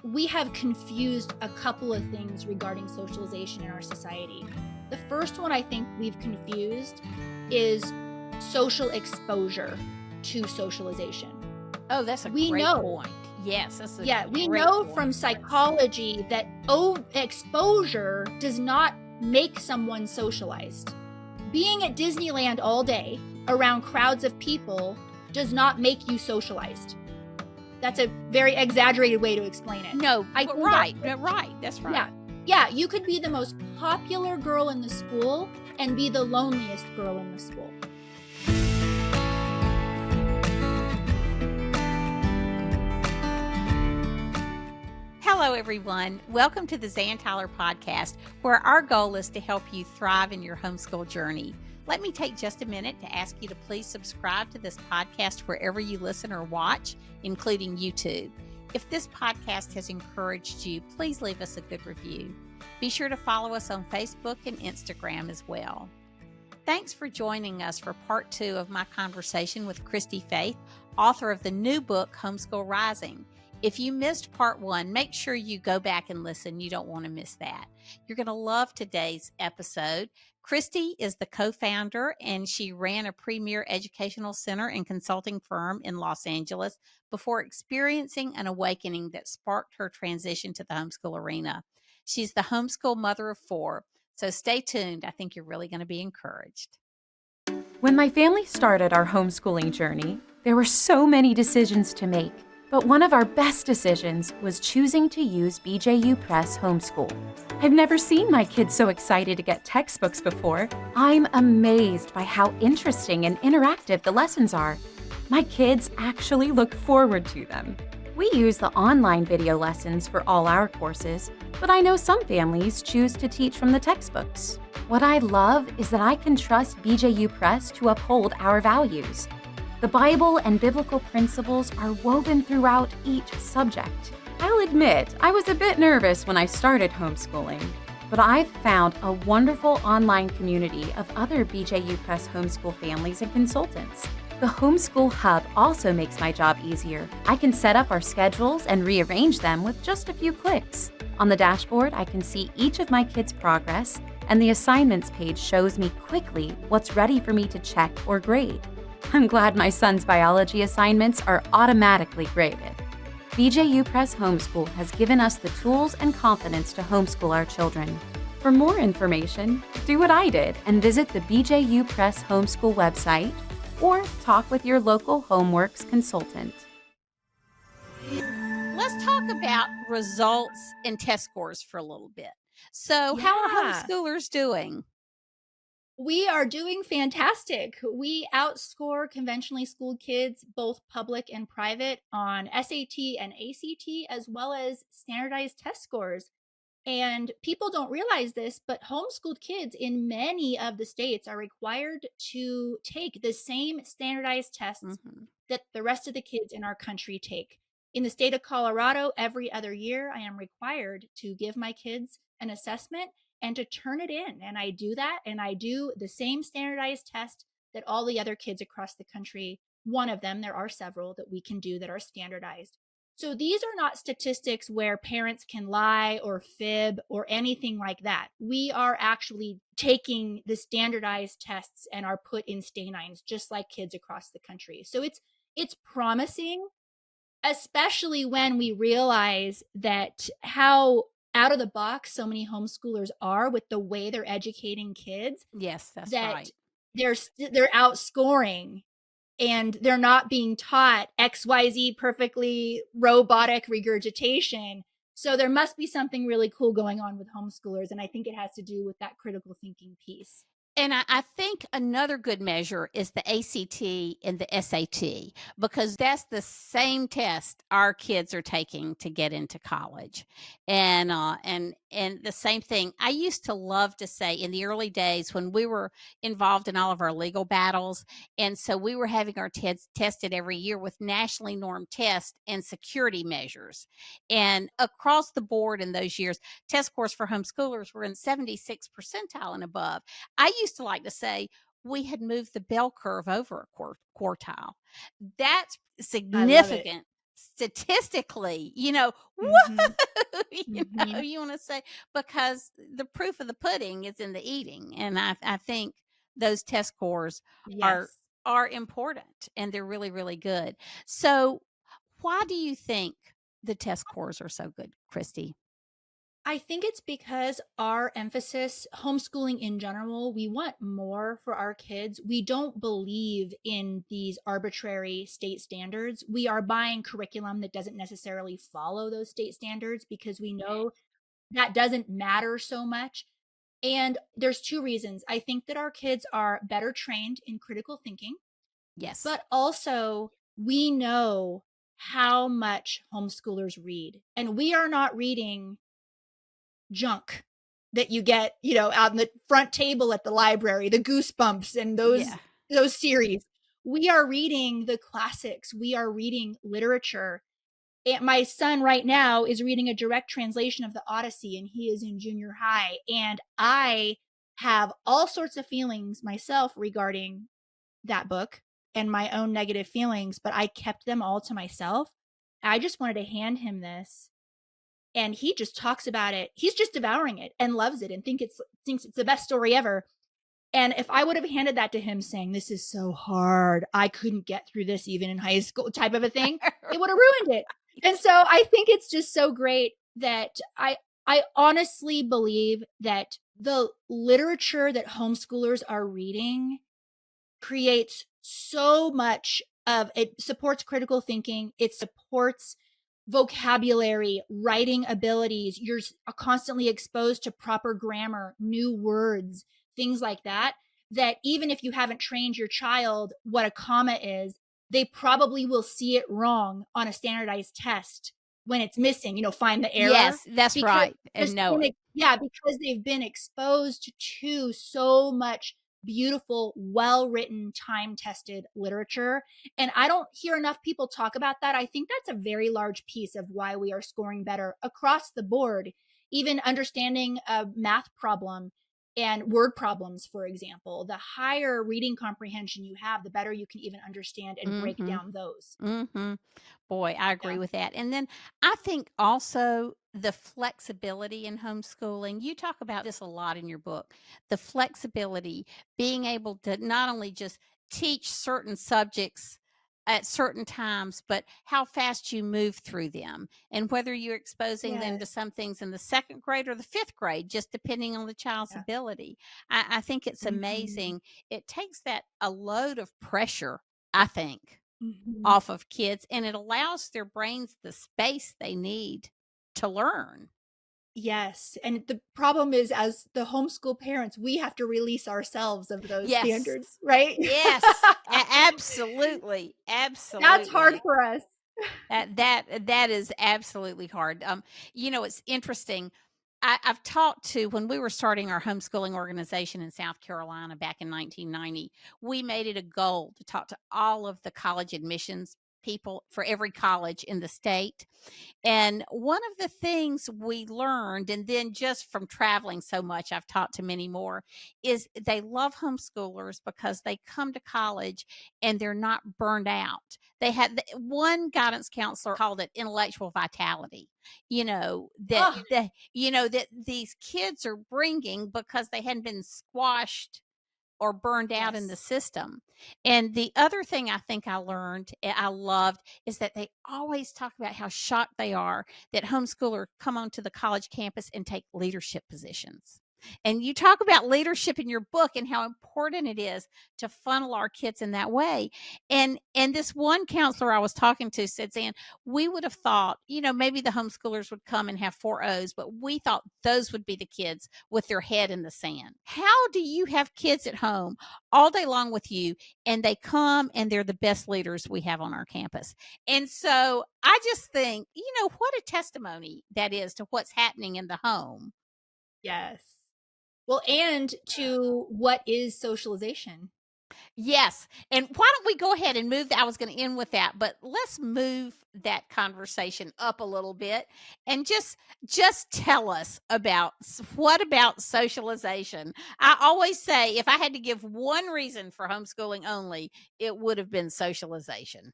we have confused a couple of things regarding socialization in our society. The first one I think we've confused is social exposure to socialization. Oh, that's a We great know, point. Yes, that's a we great know point. from psychology that exposure does not make someone socialized. Being at Disneyland all day around crowds of people does not make you socialized. That's a very exaggerated way to explain it. No, think right, that's right. Yeah, you could be the most popular girl in the school and be the loneliest girl in the school. Hello, everyone. Welcome to the Zan Tyler podcast, where our goal is to help you thrive in your homeschool journey. Let me take just a minute to ask you to please subscribe to this podcast wherever you listen or watch, including YouTube. If this podcast has encouraged you, please leave us a good review. Be sure to follow us on Facebook and Instagram as well. Thanks for joining us for part 2 of my conversation with Christy-Faith, author of the new book, Homeschool Rising. If you missed part 1, make sure you go back and listen. You don't want to miss that. You're going to love today's episode. Christy is the co-founder, and she ran a premier educational center and consulting firm in Los Angeles before experiencing an awakening that sparked her transition to the homeschool arena. She's the homeschool mother of 4. So stay tuned. I think you're really going to be encouraged. When my family started our homeschooling journey, there were so many decisions to make. But one of our best decisions was choosing to use BJU Press Homeschool. I've never seen my kids so excited to get textbooks before. I'm amazed by how interesting and interactive the lessons are. My kids actually look forward to them. We use the online video lessons for all our courses, but I know some families choose to teach from the textbooks. What I love is that I can trust BJU Press to uphold our values. The Bible and biblical principles are woven throughout each subject. I'll admit, I was a bit nervous when I started homeschooling, but I've found a wonderful online community of other BJU Press homeschool families and consultants. The Homeschool Hub also makes my job easier. I can set up our schedules and rearrange them with just a few clicks. On the dashboard, I can see each of my kids' progress, and the assignments page shows me quickly what's ready for me to check or grade. I'm glad my son's biology assignments are automatically graded. BJU Press Homeschool has given us the tools and confidence to homeschool our children. For more information, do what I did and visit the BJU Press Homeschool website or talk with your local HomeWorks consultant. Let's talk about results and test scores for a little bit. So, how are homeschoolers doing? We are doing fantastic. We outscore conventionally schooled kids, both public and private, on SAT and ACT, as well as standardized test scores. And people don't realize this, but homeschooled kids in many of the states are required to take the same standardized tests that the rest of the kids in our country take. In the state of Colorado, every other year, I am required to give my kids an assessment and to turn it in. And I do that, and I do the same standardized test that all the other kids across the country, one of them, there are several that we can do that are standardized. So these are not statistics where parents can lie or fib or anything like that. We are actually taking the standardized tests and are put in stay-nines, just like kids across the country. So it's promising, especially when we realize that how out of the box so many homeschoolers are with the way they're educating kids. Yes, that's that right. They're outscoring, and they're not being taught XYZ perfectly robotic regurgitation. So there must be something really cool going on with homeschoolers, and I think it has to do with that critical thinking piece. And I think another good measure is the ACT and the SAT, because that's the same test our kids are taking to get into college. And the same thing, I used to love to say in the early days when we were involved in all of our legal battles, and so we were having our tested every year with nationally normed tests and security measures. And across the board in those years, test scores for homeschoolers were in 76th percentile and above. I used to like to say we had moved the bell curve over a quartile. That's significant statistically, Mhm. woo, Mhm. you want to say, because the proof of the pudding is in the eating. And I think those test scores are Yes. are important, and they're really, really good. So why do you think the test scores are so good, Christy? I think it's because our emphasis, homeschooling in general, we want more for our kids. We don't believe in these arbitrary state standards. We are buying curriculum that doesn't necessarily follow those state standards because we know that doesn't matter so much. And there's two reasons. I think that our kids are better trained in critical thinking, Yes. but also we know how much homeschoolers read. And we are not reading junk that you get, out in the front table at the library, the Goosebumps and Yeah. those series. We are reading the classics. We are reading literature. And my son right now is reading a direct translation of the Odyssey, and he is in junior high. And I have all sorts of feelings myself regarding that book and my own negative feelings, but I kept them all to myself. I just wanted to hand him this, and he just talks about it. He's just devouring it and loves it and thinks it's the best story ever. And if I would have handed that to him saying, "This is so hard. I couldn't get through this even in high school," type of a thing, it would have ruined it. And so I think it's just so great that I honestly believe that the literature that homeschoolers are reading creates so much of it. Supports critical thinking, it supports vocabulary, writing abilities. You're constantly exposed to proper grammar, new words, things like that, that even if you haven't trained your child what a comma is, they probably will see it wrong on a standardized test when it's missing, find the error Yes, that's because right, and know it. yeah, because they've been exposed to so much beautiful, well-written, time-tested literature. And I don't hear enough people talk about that. I think that's a very large piece of why we are scoring better across the board. Even understanding a math problem and word problems, for example, the higher reading comprehension you have, the better you can even understand and break Mhm. down those. Mhm. Boy, I agree Yeah. with that. And then I think also the flexibility in homeschooling, you talk about this a lot in your book. The flexibility, being able to not only just teach certain subjects at certain times, but how fast you move through them, and whether you're exposing them to Yes. some things in the second grade or the fifth grade, just depending on the child's Yeah. ability. I think it's Mhm. amazing. It takes that a load of pressure, I think, Mhm. off of kids, and it allows their brains the space they need to learn. Yes, and the problem is as the homeschool parents, we have to release ourselves of those Yes. standards, right? Yes. Absolutely. That's hard Absolutely. for us. That is absolutely hard. It's interesting. I've talked to when we were starting our homeschooling organization in South Carolina back in 1990. We made it a goal to talk to all of the college admissions people for every college in the state. And one of the things we learned, and then just from traveling so much, I've talked to many more, is they love homeschoolers because they come to college and they're not burned out. They had one guidance counselor called it intellectual vitality. That Oh, that these kids are bringing because they hadn't been squashed or burned out in the yes. system. And the other thing I think I learned, I loved, is that they always talk about how shocked they are that homeschoolers come onto the college campus and take leadership positions. And you talk about leadership in your book and how important it is to funnel our kids in that way. And this one counselor I was talking to said, Zan, we would have thought, maybe the homeschoolers would come and have 4 O's, but we thought those would be the kids with their head in the sand. How do you have kids at home all day long with you, and they come and they're the best leaders we have on our campus? And so I just think, what a testimony that is to what's happening in the home. Yes. Well, and to what is socialization. Yes. And why don't we go ahead and move I was going to end with that, but let's move that conversation up a little bit and just tell us about what about socialization? I always say if I had to give one reason for homeschooling only, it would have been socialization.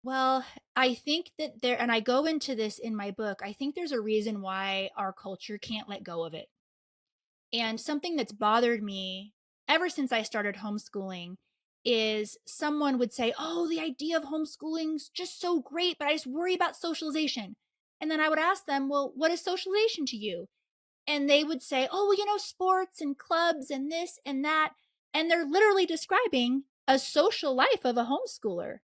Well, I think that there, and I go into this in my book, I think there's a reason why our culture can't let go of it. And something that's bothered me ever since I started homeschooling is someone would say, "Oh, the idea of homeschooling's just so great, but I just worry about socialization." And then I would ask them, "Well, what is socialization to you?" And they would say, "Oh, well, sports and clubs and this and that." And they're literally describing a social life of a homeschooler.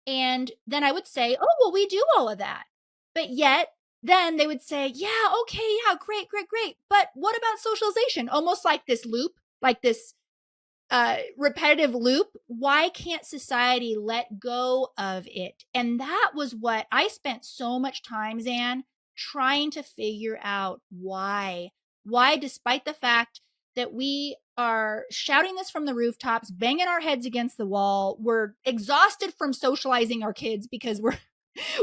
And then I would say, "Oh, well, we do all of that." But yet, then they would say, "Yeah, okay, yeah, great, great, great. But what about socialization?" Almost like this loop, like this repetitive loop. Why can't society let go of it? And that was what I spent so much time, Zan, trying to figure out why. Why, despite the fact that we are shouting this from the rooftops, banging our heads against the wall, we're exhausted from socializing our kids because we're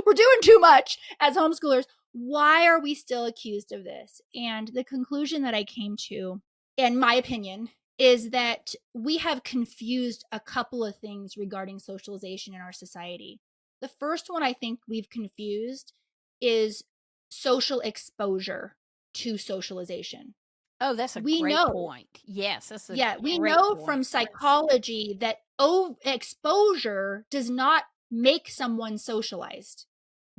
we're doing too much as homeschoolers. Why are we still accused of this? And the conclusion that I came to, in my opinion, is that we have confused a couple of things regarding socialization in our society. The first one I think we've confused is social exposure to socialization. Oh, that's a We great know, point. Yes, that's a yeah, we great know point. from psychology that exposure does not make someone socialized.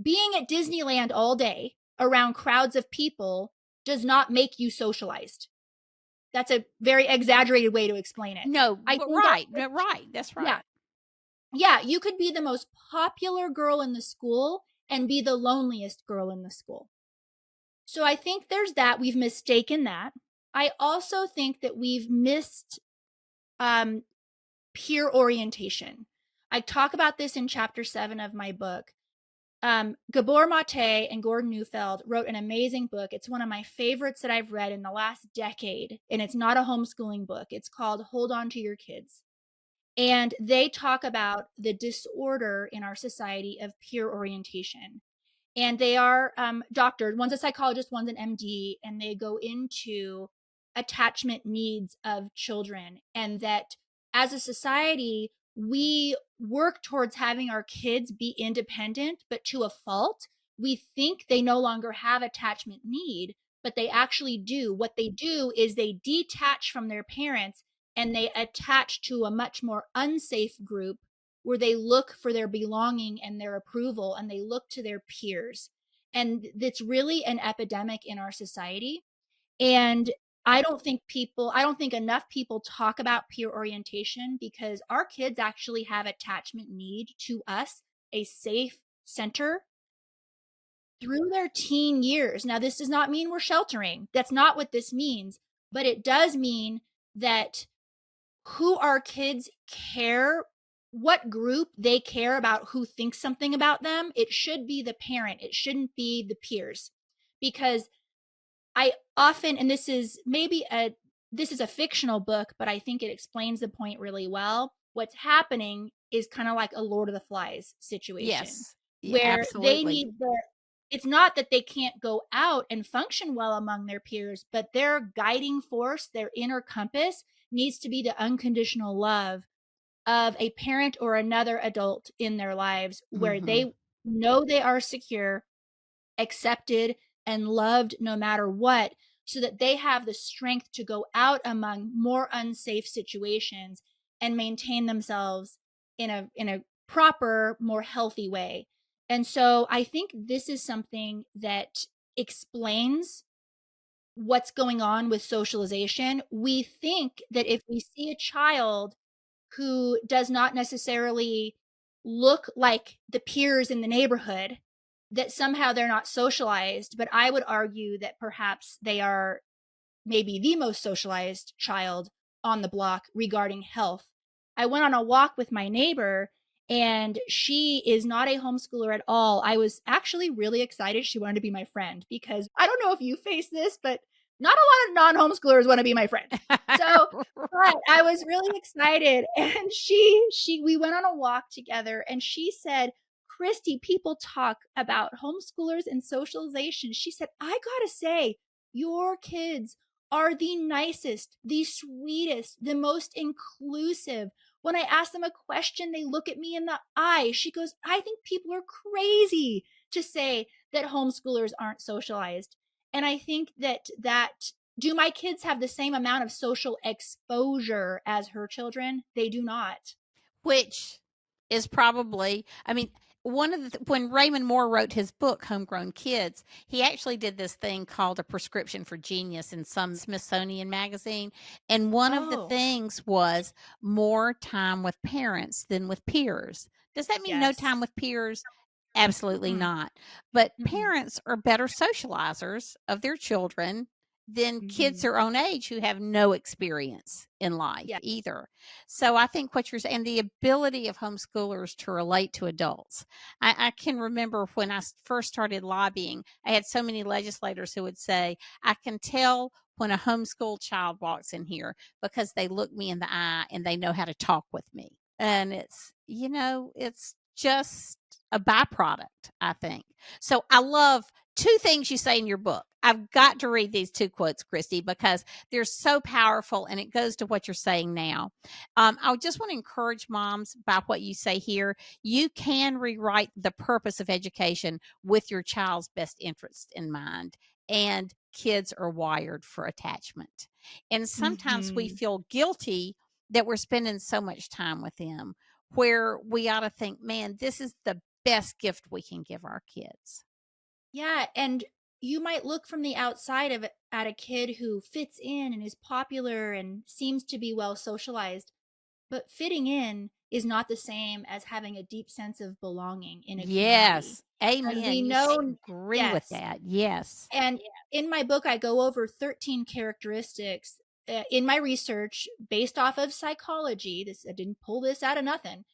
Being at Disneyland all day around crowds of people does not make you socialized. That's a very exaggerated way to explain it. No, I but think right, our right, that's yeah. right. Yeah, you could be the most popular girl in the school and be the loneliest girl in the school. So I think there's that. We've mistaken that. I also think that we've missed um, peer orientation. I talk about this in chapter 7 of my book. Gabor Mate and Gordon Neufeld wrote an amazing book. It's one of my favorites that I've read in the last decade, and it's not a homeschooling book. It's called Hold On to Your Kids. And they talk about the disorder in our society of peer orientation. And they are doctors. One's a psychologist, one's an MD, and they go into attachment needs of children. And that as a society, we work towards having our kids be independent, but to a fault. We think they no longer have attachment need, but they actually do. What they do is they detach from their parents and they attach to a much more unsafe group where they look for their belonging and their approval and they look to their peers. And it's really an epidemic in our society. And I don't think enough people talk about peer orientation because our kids actually have attachment need to us, a safe center through their teen years. Now, this does not mean we're sheltering. That's not what this means, but it does mean that who our kids care, what group they care about, who thinks something about them, it should be the parent. It shouldn't be the peers. Because I often, and this is a fictional book, but I think it explains the point really well. What's happening is kind of like a Lord of the Flies situation Yes. Yeah, where they absolutely. need their it's not that they can't go out and function well among their peers, but their guiding force, their inner compass needs to be the unconditional love of a parent or another adult in their lives where Mhm. they know they are secure, accepted, and loved no matter what, so that they have the strength to go out among more unsafe situations and maintain themselves in a proper, more healthy way. And so I think this is something that explains what's going on with socialization. We think that if we see a child who does not necessarily look like the peers in the neighborhood, that somehow they're not socialized, but I would argue that perhaps they are maybe the most socialized child on the block regarding health. I went on a walk with my neighbor and she is not a homeschooler at all. I was actually really excited she wanted to be my friend because I don't know if you face this, but not a lot of non-homeschoolers want to be my friend. So, but I was really excited and we went on a walk together and she said, "Christy, people talk about homeschoolers and socialization." She said, "I got to say, your kids are the nicest, the sweetest, the most inclusive. When I ask them a question, they look at me in the eye. She goes, I think people are crazy to say that homeschoolers aren't socialized. And I think that do my kids have the same amount of social exposure as her children? They do not. Which is probably, I mean, one of the when Raymond Moore wrote his book Homegrown Kids, he actually did this thing called a prescription for genius in some Smithsonian magazine, and one of the Oh, things was more time with parents than with peers. Does that mean no yes. time with peers? Absolutely Mm-mm, not. But mm-mm, parents are better socializers of their children than kids mm-hmm. their own age who have no experience in life Yeah. either. So I think what you're saying, and the ability of homeschoolers to relate to adults. I can remember when I first started lobbying, I had so many legislators who would say, I can tell when a homeschool child walks in here because they look me in the eye and they know how to talk with me. And it's just a byproduct, I think. So I love two things you say in your book. I've got to read these two quotes, Christy, because they're so powerful and it goes to what you're saying now. I just want to encourage moms by what you say here. You can rewrite the purpose of education with your child's best interest in mind. And kids are wired for attachment. And sometimes we Mm-hmm. feel guilty that we're spending so much time with them, where we ought to think, man, this is the best gift we can give our kids. Yeah, and you might look from the outside of it at a kid who fits in and is popular and seems to be well socialized, but fitting in is not the same as having a deep sense of belonging in a community. Yes. And we Amen. Agree with yes. that. Yes. And in my book, I go over 13 characteristics in my research based off of psychology. I didn't pull this out of nothing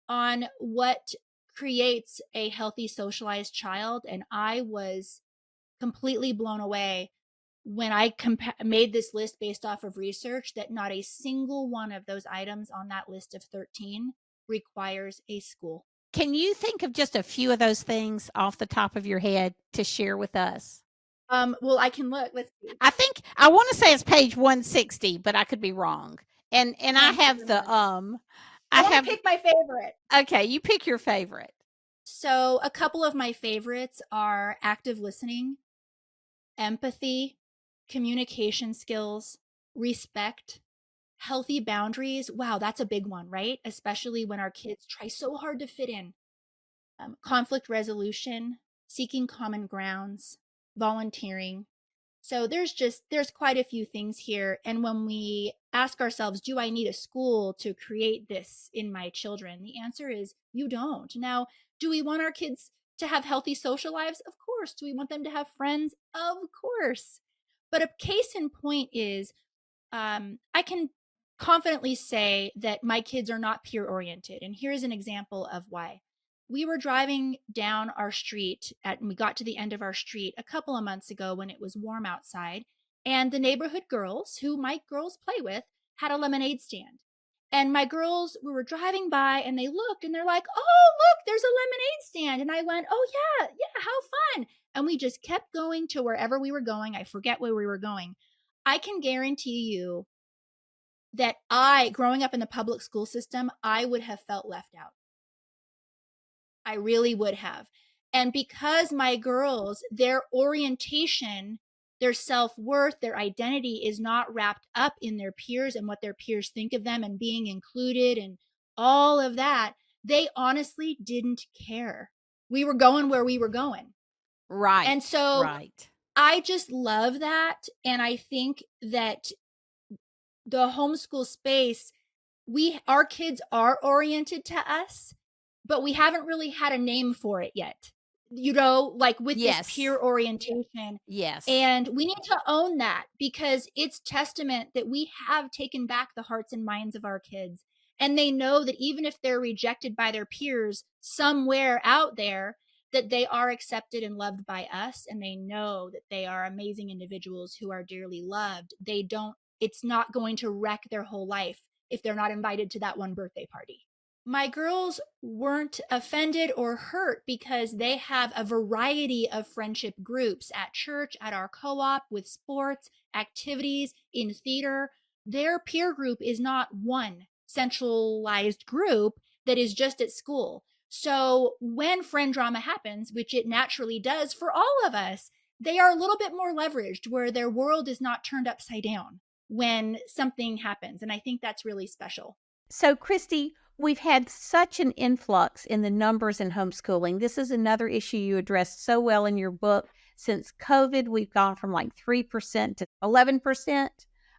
on what creates a healthy socialized child. And I was completely blown away when I made this list based off of research that not a single one of those items on that list of 13 requires a school. Can you think of just a few of those things off the top of your head to share with us? Well, I can look. Let's see. I think I want to say it's page 160, but I could be wrong. And I have the 161. I I want to have pick my favorite. okay, you pick your favorite. So, a couple of my favorites are active listening, empathy, communication skills, respect, healthy boundaries. Wow, that's a big one, right? Especially when our kids try so hard to fit in. Conflict resolution, seeking common grounds, volunteering. So there's quite a few things here. And when we ask ourselves, do I need a school to create this in my children? The answer is you don't. Now, do we want our kids to have healthy social lives? Of course. Do we want them to have friends? Of course. But a case in point is I can confidently say that my kids are not peer oriented. And here's an example of why. We were driving down our street and we got to the end of our street a couple of months ago when it was warm outside. And the neighborhood girls, who my girls play with, had a lemonade stand. And my girls, we were driving by and they looked and they're like, oh, look, there's a lemonade stand. And I went, oh, yeah, yeah, how fun. And we just kept going to wherever we were going. I forget where we were going. I can guarantee you that growing up in the public school system, I would have felt left out. I really would have. And because my girls, their orientation, their self worth, their identity is not wrapped up in their peers and what their peers think of them and being included and all of that, they honestly didn't care. We were going where we were going. And Right. so Right. I just love that. And I think that the homeschool space, our kids are oriented to us, but we haven't really had a name for it yet. Like with this Yes. peer orientation. Yes. And we need to own that because it's testament that we have taken back the hearts and minds of our kids. And they know that even if they're rejected by their peers somewhere out there, that they are accepted and loved by us. And they know that they are amazing individuals who are dearly loved. It's not going to wreck their whole life if they're not invited to that one birthday party. My girls weren't offended or hurt because they have a variety of friendship groups at church, at our co-op, with sports, activities, in theater. Their peer group is not one. centralized group that is just at school. So when friend drama happens, which it naturally does for all of us, they are a little bit more leveraged where their world is not turned upside down when something happens. And I think that's really special. So, Christy, we've had such an influx in the numbers in homeschooling. This is another issue you addressed so well in your book. Since COVID, we've gone from like 3% to 11%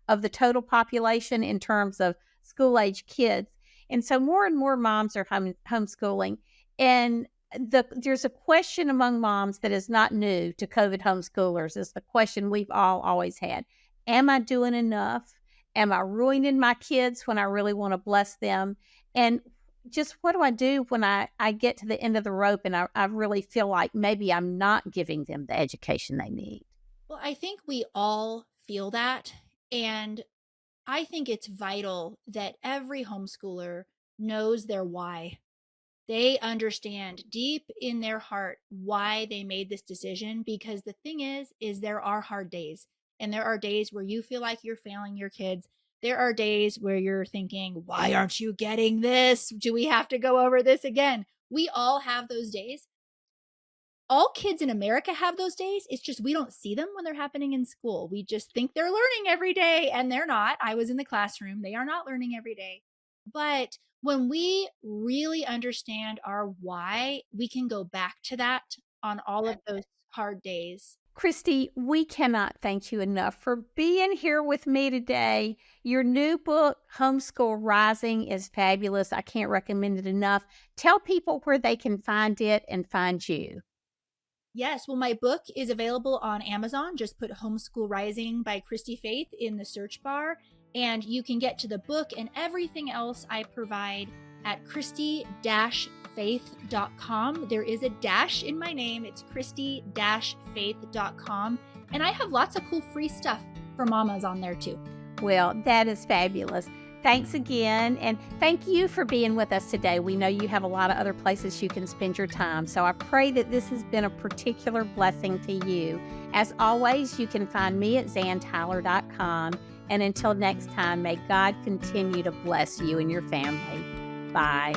of the total population in terms of school age kids. And so more and more moms are homeschooling. And there's a question among moms that is not new to COVID homeschoolers. It's the question we've all always had. Am I doing enough? Am I ruining my kids when I really want to bless them? And just what do I do when I get to the end of the rope and I really feel like maybe I'm not giving them the education they need? Well, I think we all feel that. And I think it's vital that every homeschooler knows their why. They understand deep in their heart why they made this decision, because the thing is there are hard days, and there are days where you feel like you're failing your kids. There are days where you're thinking, why aren't you getting this? Do we have to go over this again? We all have those days. All kids in America have those days. It's just we don't see them when they're happening in school. We just think they're learning every day, and they're not. I was in the classroom. They are not learning every day. But when we really understand our why, we can go back to that on all of those hard days. Christy, we cannot thank you enough for being here with me today. Your new book, Homeschool Rising, is fabulous. I can't recommend it enough. Tell people where they can find it and find you. Yes, well, my book is available on Amazon. Just put Homeschool Rising by Christy-Faith in the search bar, and you can get to the book and everything else I provide at christy-faith.com. There is a dash in my name. It's christy-faith.com. And I have lots of cool free stuff for mamas on there too. Well, that is fabulous. Thanks again. And thank you for being with us today. We know you have a lot of other places you can spend your time. So I pray that this has been a particular blessing to you. As always, you can find me at zantyler.com. And until next time, may God continue to bless you and your family. Bye.